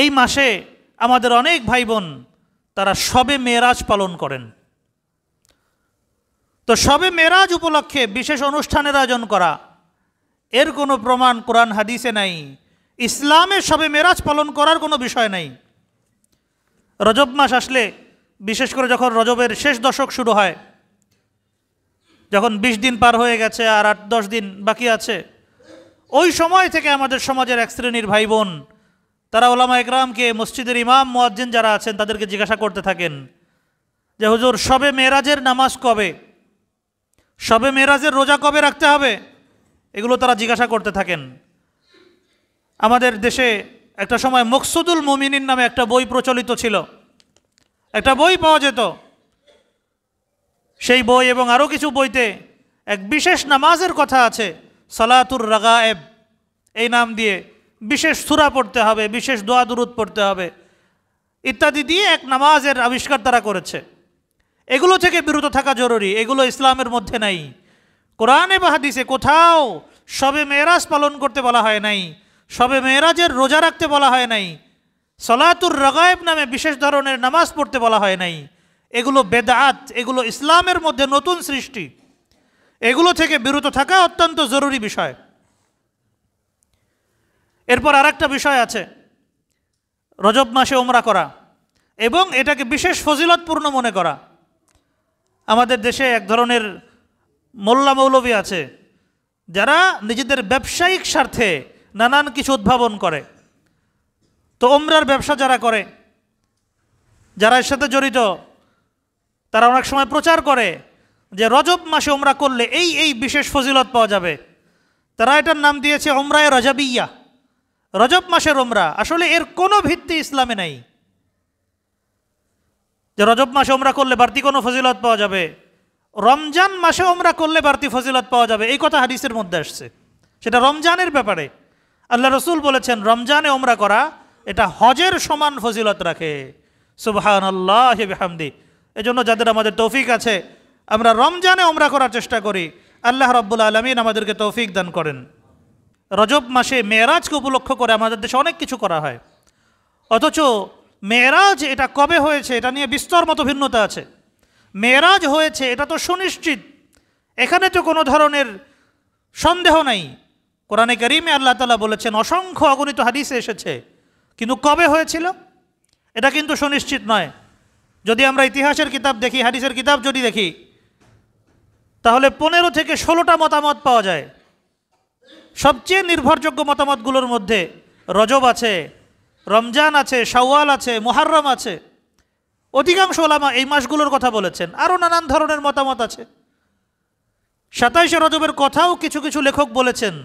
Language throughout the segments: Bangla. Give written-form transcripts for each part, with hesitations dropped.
এই মাসে আমাদের অনেক ভাই বোন তারা শবে মেরাজ পালন করেন। তো শবে মেরাজ উপলক্ষে বিশেষ অনুষ্ঠানের আয়োজন করা, এর কোনো প্রমাণ কোরআন হাদিসে নাই। ইসলামে শবে মেরাজ পালন করার কোনো বিষয় নাই। রজব মাস আসলে, বিশেষ করে যখন রজবের শেষ দশক শুরু হয়, যখন 20 দিন পার হয়ে গেছে আর 8-10 দিন বাকি আছে, ওই সময় থেকে আমাদের সমাজের এক শ্রেণীর ভাই বোন তারা ওলামা একরামকে, মসজিদের ইমাম মুয়াজ্জিন যারা আছেন তাদেরকে জিজ্ঞাসা করতে থাকেন যে হুজুর, শবে মেরাজের নামাজ কবে, শবে মেরাজের রোজা কবে রাখতে হবে, এগুলো তারা জিজ্ঞাসা করতে থাকেন। আমাদের দেশে একটা সময় মকসুদুল মুমিনিন নামে একটা বই প্রচলিত ছিল, একটা বই পাওয়া যেত। সেই বই এবং আরও কিছু বইতে এক বিশেষ নামাজের কথা আছে, সালাতুর রাগায়েব, এই নাম দিয়ে বিশেষ সূরা পড়তে হবে, বিশেষ দোয়া দুরুদ পড়তে হবে ইত্যাদি দিয়ে এক নামাজের আবিষ্কার তারা করেছে। এগুলো থেকে বিরত থাকা জরুরি, এগুলো ইসলামের মধ্যে নাই। কোরআনে বা হাদিসে কোথাও শবে মেরাজ পালন করতে বলা হয় নাই, শবে মেরাজের রোজা রাখতে বলা হয় নাই, সালাতুর রাগায়েব নামে বিশেষ ধরনের নামাজ পড়তে বলা হয় নাই। এগুলো বেদাত, এগুলো ইসলামের মধ্যে নতুন সৃষ্টি। এগুলো থেকে বিরত থাকা অত্যন্ত জরুরি বিষয়। এরপর আরেকটা বিষয় আছে, রজব মাসে উমরা করা এবং এটাকে বিশেষ ফজিলতপূর্ণ মনে করা। আমাদের দেশে এক ধরনের মোল্লা মৌলভী আছে যারা নিজেদের ব্যবসায়িক স্বার্থে নানান কিছু উদ্ভাবন করে। তো উমরার ব্যবসা যারা করে, যারা এর সাথে জড়িত, তারা অনেক সময় প্রচার করে যে রজব মাসে উমরা করলে এই এই বিশেষ ফজিলত পাওয়া যাবে। তারা এটার নাম দিয়েছে উমরায়ে রজবিয়া, রজব মাসের উমরা। আসলে এর কোনো ভিত্তি ইসলামে নাই যে রজব মাসে উমরা করলে বাড়তি কোনো ফজিলত পাওয়া যাবে, রমজান মাসে উমরা করলে বাড়তি ফজিলত পাওয়া যাবে, এই কথা হাদিসের মধ্যে আসছে। সেটা রমজানের ব্যাপারে আল্লাহ রসুল বলেছেন রমজানে উমরা করা এটা হজের সমান ফজিলত রাখে। সুবহানাল্লাহ বিহামদি। এজন্য যাদের আমাদের তৌফিক আছে আমরা রমজানে উমরা করার চেষ্টা করি, আল্লাহ রাব্বুল আলামিন আমাদেরকে তৌফিক দান করেন। রজব মাসে মেরাজকে উপলক্ষ করে আমাদের দেশে অনেক কিছু করা হয়, অথচ মেরাজ এটা কবে হয়েছে এটা নিয়ে বিস্তর মতো ভিন্নতা আছে। মেরাজ হয়েছে এটা তো সুনিশ্চিত, এখানে তো কোনো ধরনের সন্দেহ নাই। কোরআনে কারিমে আল্লাহ তাআলা বলেছেন, অসংখ্য অগণিত হাদিসে এসেছে, কিন্তু কবে হয়েছিল এটা কিন্তু সুনিশ্চিত নয়। যদি আমরা ইতিহাসের কিতাব দেখি, হাদিসের কিতাব যদি দেখি, তাহলে 15 থেকে 16টা মতামত পাওয়া যায়। সবচেয়ে নির্ভরযোগ্য মতামতগুলোর মধ্যে রজব আছে, রমজান আছে, শাওয়াল আছে, মুহররম আছে। অধিকাংশ ওলামা এই মাসগুলোর কথা বলেছেন। আরও নানান ধরনের মতামত আছে। 27শে রজবের কথাও কিছু কিছু লেখক বলেছেন,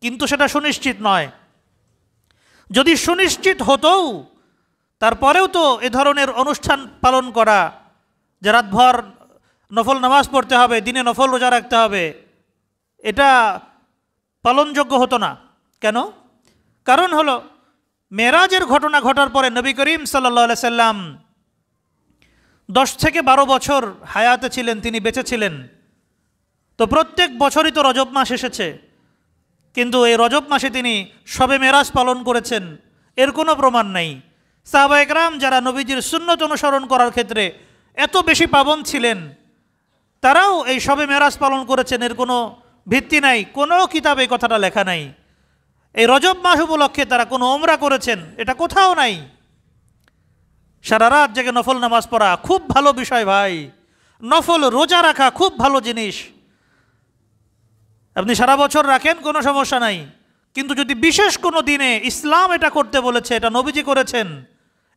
কিন্তু সেটা সুনিশ্চিত নয়। যদি সুনিশ্চিত হতোও তারপরেও তো এ ধরনের অনুষ্ঠান পালন করা, যে রাতভর নফল নামাজ পড়তে হবে, দিনে নফল রোজা রাখতে হবে, এটা পালনযোগ্য হতো না। কেন? কারণ হলো মেরাজের ঘটনা ঘটার পরে নবী করিম সাল্লাল্লাহু আলাইহি সাল্লাম 10 থেকে 12 বছর হায়াতে ছিলেন, তিনি বেঁচে ছিলেন। তো প্রত্যেক বছরই তো রজব মাস এসেছে, কিন্তু এই রজব মাসে তিনি শবে মেরাজ পালন করেছেন এর কোনো প্রমাণ নাই। সাহাবা একরাম যারা নবীজির সুন্নত অনুসরণ করার ক্ষেত্রে এত বেশি পাবন ছিলেন, তারাও এই শবে মেরাজ পালন করেছেন, এর কোনো ভিত্তি নাই, কোনো কিতাবে এই কথাটা লেখা নাই। এই রজব মাস উপলক্ষে তারা কোনো উমরা করেছেন এটা কোথাও নাই। সারা রাত জেগে নফল নামাজ পড়া খুব ভালো বিষয় ভাই, নফল রোজা রাখা খুব ভালো জিনিস। আপনি সারা বছর রাখেন কোনো সমস্যা নাই, কিন্তু যদি বিশেষ কোনো দিনে ইসলাম এটা করতে বলেছে, এটা নবীজি করেছেন,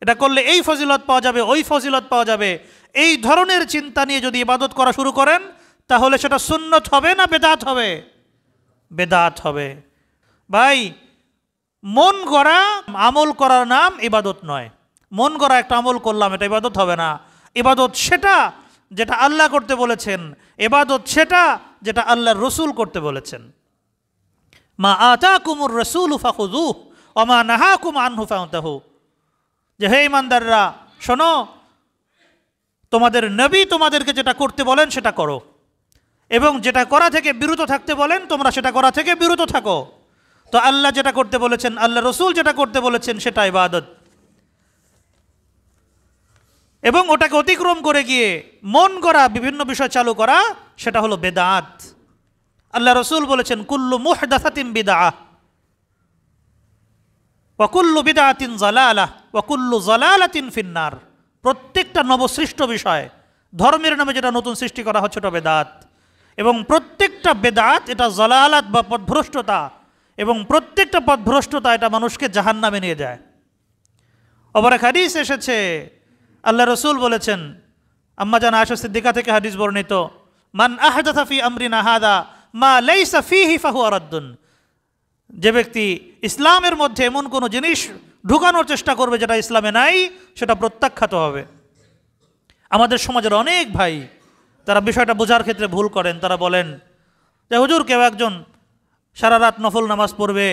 এটা করলে এই ফজিলত পাওয়া যাবে, ওই ফজিলত পাওয়া যাবে, এই ধরনের চিন্তা নিয়ে যদি ইবাদত করা শুরু করেন, তাহলে সেটা সুন্নত হবে না বেদাত হবে? বেদাত হবে। ভাই, মন গড়া আমল করার নাম ইবাদত নয়। মন গড়া একটা আমল করলাম, এটা ইবাদত হবে না। ইবাদত সেটা যেটা আল্লাহ করতে বলেছেন, ইবাদত সেটা যেটা আল্লাহর রসুল করতে বলেছেন। মা আতাকুমুর রাসূলু ফাখুযুহু ওয়া মা নাহাকুম আনহু ফান্তাহু। যে হে ঈমানদাররা শোনো, তোমাদের নবী তোমাদেরকে যেটা করতে বলেন সেটা করো, এবং যেটা করা থেকে বিরত থাকতে বলেন তোমরা সেটা করা থেকে বিরত থাকো। তো আল্লাহ যেটা করতে বলেছেন, আল্লাহ রসুল যেটা করতে বলেছেন সেটা ইবাদত। এবং ওটাকে অতিক্রম করে গিয়ে মন করা বিভিন্ন বিষয় চালু করা, সেটা হলো বেদাত। আল্লাহ রসুল বলেছেন কুল্লু মুহদাসাতিন বিদআহ ওয়া কুল্লু বিদআতিন যালালাহ ওয়া কুল্লু যালালাতিন ফিন্নার। প্রত্যেকটা নবসৃষ্ট বিষয়, ধর্মের নামে যেটা নতুন সৃষ্টি করা হচ্ছে, এটা বেদাত। এবং প্রত্যেকটা বেদাত এটা জালালাত বা পথভ্রষ্টতা, এবং প্রত্যেকটা পথভ্রষ্টতা এটা মানুষকে জাহান্নামে নিয়ে যায়। আবার এক হাদিস এসেছে, আল্লাহ রসুল বলেছেন, আম্মা জান আয়েশা সিদ্দিকা থেকে হাদিস বর্ণিত, মান আহদাথা ফি আমরিনা হাদা মা লাইসা ফিহি ফাহুয়া রাদ্দুন। যে ব্যক্তি ইসলামের মধ্যে এমন কোনো জিনিস ঢুকানোর চেষ্টা করবে যেটা ইসলামে নাই, সেটা প্রত্যাখ্যাত হবে। আমাদের সমাজের অনেক ভাই তারা বিষয়টা বোঝার ক্ষেত্রে ভুল করেন। তারা বলেন যে হুজুর, কেউ একজন সারা রাত নফল নামাজ পড়বে,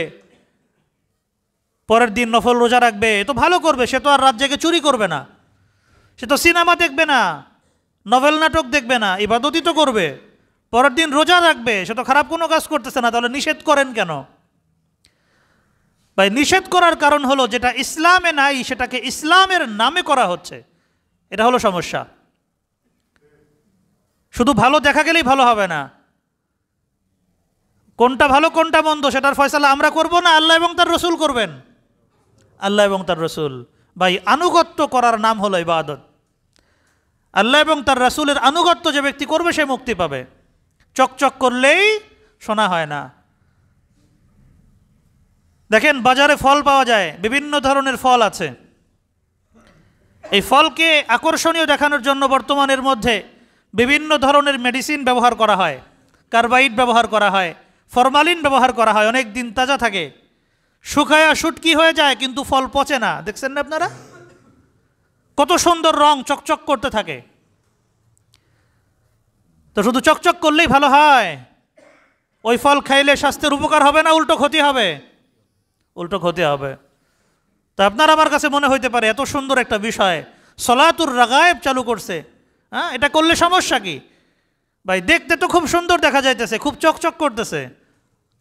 পরের দিন নফল রোজা রাখবে, এ তো ভালো করবে, সে তো আর রাত জেগে চুরি করবে না, সে তো সিনেমা দেখবে না, নভেল নাটক দেখবে না, ইবাদতই তো করবে, পরের দিন রোজা রাখবে, সে তো খারাপ কোনো কাজ করতেছে না, তাহলে নিষেধ করেন কেন? ভাই, নিষেধ করার কারণ হলো যেটা ইসলামে নাই সেটাকে ইসলামের নামে করা হচ্ছে, এটা হলো সমস্যা। শুধু ভালো দেখা গেলেই ভালো হবে না, কোনটা ভালো কোনটা মন্দ সেটার ফয়সালা আমরা করব না, আল্লাহ এবং তার রসুল করবেন। আল্লাহ এবং তার রসুল। ভাই, আনুগত্য করার নাম হলো ইবাদত। আল্লাহ এবং তার রসুলের আনুগত্য যে ব্যক্তি করবে সে মুক্তি পাবে। চকচক করলেই শোনা হয় না। দেখেন, বাজারে ফল পাওয়া যায়, বিভিন্ন ধরনের ফল আছে। এই ফলকে আকর্ষণীয় দেখানোর জন্য বর্তমানের মধ্যে বিভিন্ন ধরনের মেডিসিন ব্যবহার করা হয়, কার্বাইড ব্যবহার করা হয়, ফরমালিন ব্যবহার করা হয়, অনেক দিন তাজা থাকে, শুকায়া শুটকি হয়ে যায় কিন্তু ফল পচে না। দেখছেন না আপনারা? কত সুন্দর রং, চকচক করতে থাকে। তো শুধু চকচক করলেই ভালো হয়? ওই ফল খাইলে স্বাস্থ্যের উপকার হবে না, উল্টো ক্ষতি হবে? উল্টো ক্ষতি হবে। তা আপনার আমার কাছে মনে হইতে পারে এত সুন্দর একটা বিষয়, সলাতুর রাগায়েব চালু করছে, হ্যাঁ, এটা করলে সমস্যা কি? ভাই, দেখতে তো খুব সুন্দর দেখা যাইতেছে, খুব চকচক করতেছে,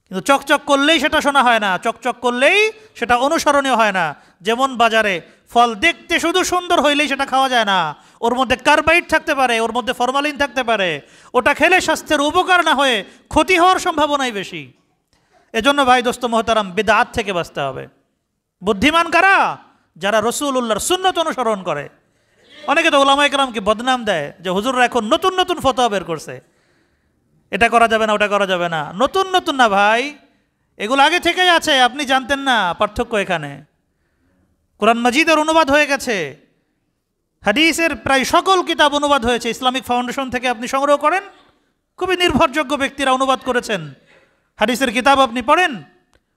কিন্তু চকচক করলেই সেটা শোনা হয় না, চকচক করলেই সেটা অনুসরণীয় হয় না। যেমন বাজারে ফল দেখতে শুধু সুন্দর হইলেই সেটা খাওয়া যায় না, ওর মধ্যে কার্বাইড থাকতে পারে, ওর মধ্যে ফরমালিন থাকতে পারে, ওটা খেলে স্বাস্থ্যের উপকার না হয়ে ক্ষতি হওয়ার সম্ভাবনাই বেশি। এজন্য ভাই দোস্ত মোহতারাম, বিদআত থেকে বাঁচতে হবে। বুদ্ধিমান কারা? যারা রসুলুল্লাহর সুন্নত অনুসরণ করে। অনেকে তো উলামায়ে কেরামকে বদনাম দেয় যে হুজুররা এখন নতুন নতুন ফতোয়া বের করছে, এটা করা যাবে না, ওটা করা যাবে না। নতুন নতুন না ভাই, এগুলো আগে থেকেই আছে, আপনি জানতেন না। পার্থক্য এখানে, কোরআন মাজিদের অনুবাদ হয়ে গেছে, হাদিসের প্রায় সকল কিতাব অনুবাদ হয়েছে। ইসলামিক ফাউন্ডেশন থেকে আপনি সংগ্রহ করেন, খুবই নির্ভরযোগ্য ব্যক্তিরা অনুবাদ করেছেন। হাদিসের কিতাব আপনি পড়েন,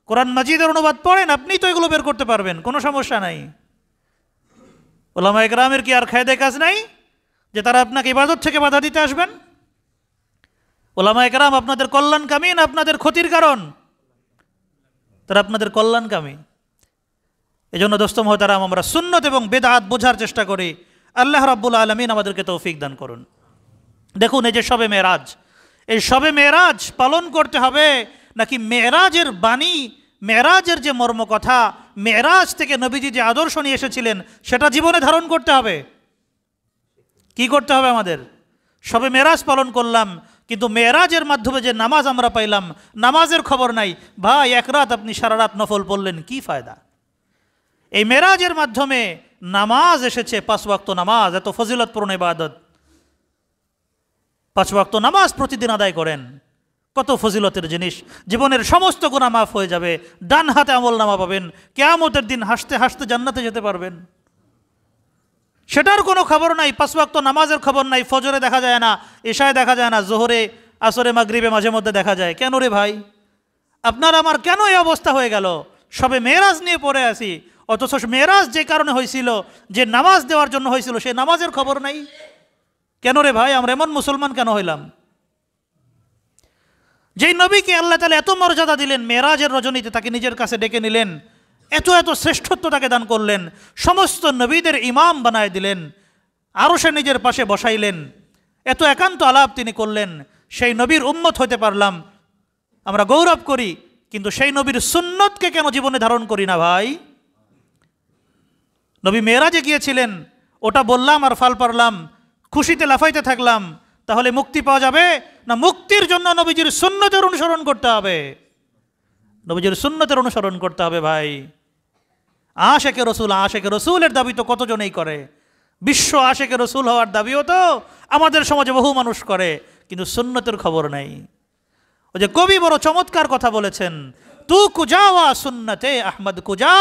কোরআন মাজিদের অনুবাদ পড়েন, আপনি তো এগুলো বের করতে পারবেন, কোনো সমস্যা নাই। উলামায়ে কেরামের কি আর খায়দে কাজ নাই যে তারা আপনাকে ইবাদত থেকে বাধা দিতে আসবেন? উলামায়ে কেরাম আপনাদের কল্যাণকামী না আপনাদের ক্ষতির কারণ? তারা আপনাদের কল্যাণকামী। এজন্য দোস্ত মোহতারাম, আমরা সুন্নত এবং বেদাত বোঝার চেষ্টা করি। আল্লাহ রাব্বুল আলামিন আমাদেরকে তৌফিক দান করুন। দেখুন, এই যে শবে মেরাজ, এই শবে মেরাজ পালন করতে হবে নাকি মেরাজের বাণী, মেরাজের যে মর্মকথা, মেরাজ থেকে নবীজি যে আদর্শ নিয়ে এসেছিলেন সেটা জীবনে ধারণ করতে হবে? কি করতে হবে আমাদের? শবে মেরাজ পালন করলাম, কিন্তু মেরাজের মাধ্যমে যে নামাজ আমরা পাইলাম, নামাজের খবর নাই। ভাই, এক রাত আপনি সারা রাত নফল পড়লেন, কি ফায়দা? এই মেরাজের মাধ্যমে নামাজ এসেছে, 5 ওয়াক্ত নামাজ, এত ফজিলতপূর্ণ ইবাদত। 5 ওয়াক্ত নামাজ প্রতিদিন আদায় করেন, কত ফজিলতের জিনিস। জীবনের সমস্ত গুনাহ মাফ হয়ে যাবে, ডান হাতে আমলনামা পাবেন, কিয়ামতের দিন হাসতে হাসতে জান্নাতে যেতে পারবেন। সেটার কোনো খবর নাই, 5 ওয়াক্ত নামাজের খবর নাই। ফজরে দেখা যায় না, এশায় দেখা যায় না, জোহরে, আসরে, মাগরিবে মাঝে মধ্যে দেখা যায়। কেন রে ভাই, আপনার আমার কেন এই অবস্থা হয়ে গেল? সবে মেরাজ নিয়ে পড়ে আসি, অথচ মেরাজ যে কারণে হয়েছিল, যে নামাজ দেওয়ার জন্য হয়েছিল, সেই নামাজের খবর নাই। কেন রে ভাই, আমরা এমন মুসলমান কেন হইলাম? যেই নবীকে আল্লাহ তাআলা এত মর্যাদা দিলেন, মেরাজের রজনীতে তাকে নিজের কাছে ডেকে নিলেন, এত এত শ্রেষ্ঠত্ব তাকে দান করলেন, সমস্ত নবীদের ইমাম বানায় দিলেন, আরো সে নিজের পাশে বসাইলেন, এত একান্ত আলাপ তিনি করলেন। সেই নবীর উম্মত হতে পারলাম, আমরা গৌরব করি। কিন্তু সেই নবীর সুন্নতকে কেন জীবনে ধারণ করি না ভাই? নবী মেরাজে গিয়েছিলেন, ওটা বললাম আর ফাল পারলাম, খুশিতে লাফাইতে থাকলাম, তাহলে মুক্তি পাওয়া যাবে না? মুক্তির জন্য নবীজির সুন্নতের অনুসরণ করতে হবে, নবীজির সুন্নতের অনুসরণ করতে হবে ভাই। আশেকে রসুলের দাবি তো কতজনেই করে, বিশ্ব আশেকে রসুল হওয়ার দাবিও তো আমাদের সমাজে বহু মানুষ করে, কিন্তু সুন্নতের খবর নেই। ওই যে কবি বড় চমৎকার কথা বলেছেন, তু কুজাওয়া সুন্নতে আহমদ কুজা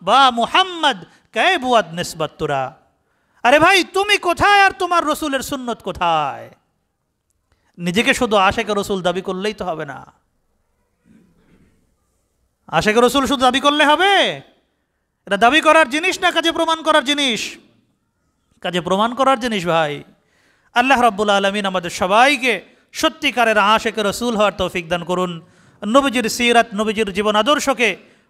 বা মুহাম্মদ কে বুয়াদ নিসবত তুরা। আরে ভাই তুমি কোথায় আর তোমার রসুলের সুন্নত কোথায়? নিজেকে শুধু আশেকে রসুল দাবি করলেই তো হবে না। আশেকে রসুল শুধু দাবি করলে হবে? এটা দাবি করার জিনিস না কাজে প্রমাণ করার জিনিস? কাজে প্রমাণ করার জিনিস ভাই। আল্লাহ রাব্বুল আলামিন আমাদের সবাইকে সত্যিকারের আশেকে রসুল হওয়ার তৌফিক দান করুন, নবীজির সিরাত নবীজির জীবন আদর্শকে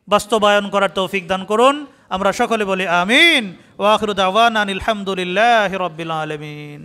বাস্তবায়ন করার তৌফিক দান করুন। আমরা সকলে বলি আমিন। ওয়া আখিরু দাওয়ানা আনিল হামদুলিল্লাহি রাব্বিল আলামিন।